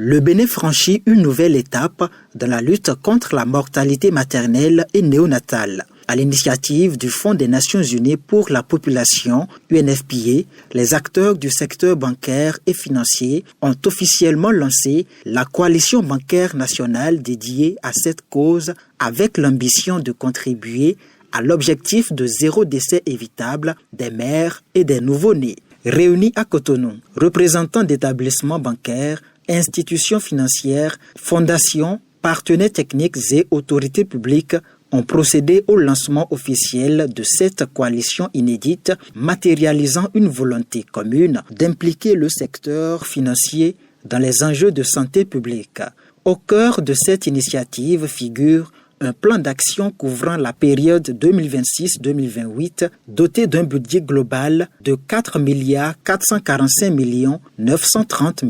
Le Bénin franchit une nouvelle étape dans la lutte contre la mortalité maternelle et néonatale. À l'initiative du Fonds des Nations Unies pour la population, UNFPA, les acteurs du secteur bancaire et financier ont officiellement lancé la coalition bancaire nationale dédiée à cette cause avec l'ambition de contribuer à l'objectif de zéro décès évitable des mères et des nouveau-nés. Réunis à Cotonou, représentants d'établissements bancaires, institutions financières, fondations, partenaires techniques et autorités publiques ont procédé au lancement officiel de cette coalition inédite, matérialisant une volonté commune d'impliquer le secteur financier dans les enjeux de santé publique. Au cœur de cette initiative figure un plan d'action couvrant la période 2026-2028 doté d'un budget global de 4 445 930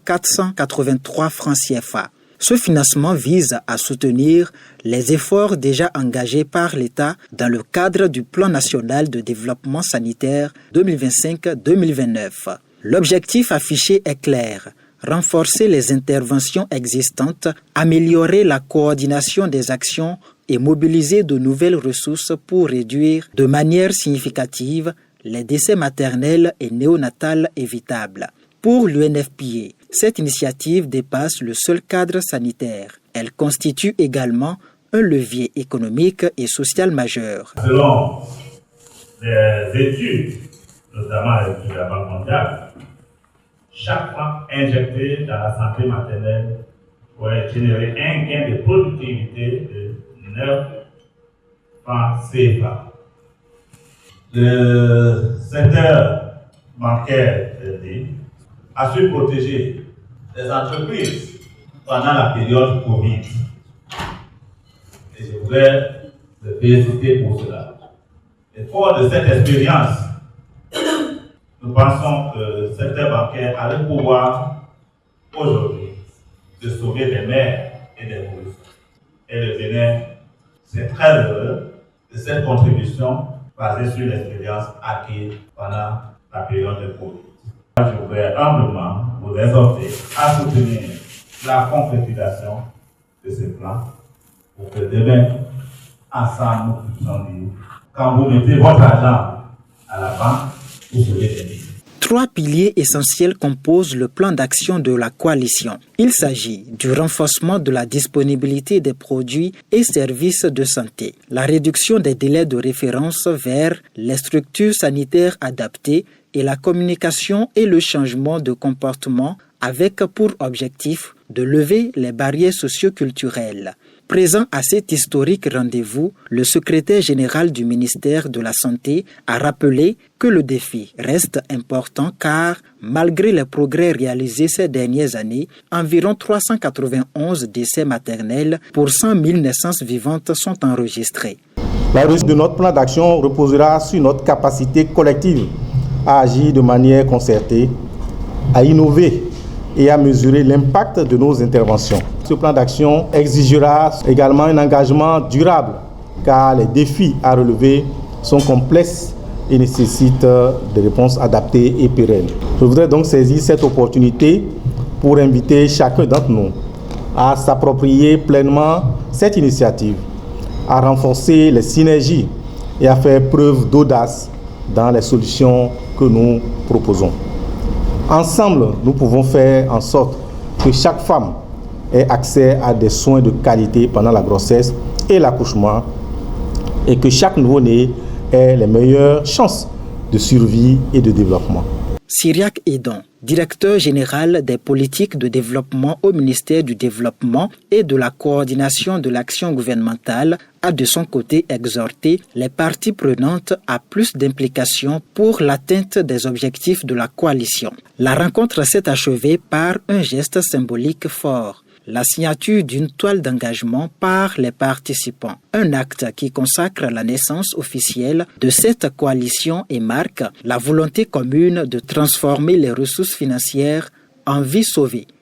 483 francs CFA. Ce financement vise à soutenir les efforts déjà engagés par l'État dans le cadre du Plan national de développement sanitaire 2025-2029. L'objectif affiché est clair: renforcer les interventions existantes, améliorer la coordination des actions et mobiliser de nouvelles ressources pour réduire de manière significative les décès maternels et néonatals évitables. Pour l'UNFPA, cette initiative dépasse le seul cadre sanitaire. Elle constitue également un levier économique et social majeur. Selon les études, notamment les études de la Banque mondiale, chaque franc injecté dans la santé maternelle pourrait générer un gain de productivité de 9 francs CFA. Le secteur bancaire a su protéger les entreprises pendant la période Covid. Et je voudrais le féliciter pour cela. Et fort de cette expérience, nous pensons que le secteur bancaire a le pouvoir aujourd'hui de sauver des mères et des nourrissons. Et le Bénin, c'est très heureux de cette contribution basée sur l'expérience acquise pendant la période de Covid. Je voudrais humblement vous exhorter à soutenir la concrétisation de ce plan pour que demain, ensemble, nous puissions dire, quand vous mettez votre argent à la banque, vous serez des milliers. 3 piliers essentiels composent le plan d'action de la coalition. Il s'agit du renforcement de la disponibilité des produits et services de santé, la réduction des délais de référence vers les structures sanitaires adaptées et la communication et le changement de comportement avec pour objectif de lever les barrières socio-culturelles. Présent à cet historique rendez-vous, le secrétaire général du ministère de la Santé a rappelé que le défi reste important car, malgré les progrès réalisés ces dernières années, environ 391 décès maternels pour 100 000 naissances vivantes sont enregistrés. La réussite de notre plan d'action reposera sur notre capacité collective à agir de manière concertée, à innover et à mesurer l'impact de nos interventions. Ce plan d'action exigera également un engagement durable, car les défis à relever sont complexes et nécessitent des réponses adaptées et pérennes. Je voudrais donc saisir cette opportunité pour inviter chacun d'entre nous à s'approprier pleinement cette initiative, à renforcer les synergies et à faire preuve d'audace dans les solutions que nous proposons. Ensemble, nous pouvons faire en sorte que chaque femme ait accès à des soins de qualité pendant la grossesse et l'accouchement et que chaque nouveau-né ait les meilleures chances de survie et de développement. Cyriaque Edon, directeur général des politiques de développement au ministère du Développement et de la coordination de l'action gouvernementale, a de son côté exhorté les parties prenantes à plus d'implication pour l'atteinte des objectifs de la coalition. La rencontre s'est achevée par un geste symbolique fort: la signature d'une toile d'engagement par les participants. Un acte qui consacre la naissance officielle de cette coalition et marque la volonté commune de transformer les ressources financières en vies sauvées.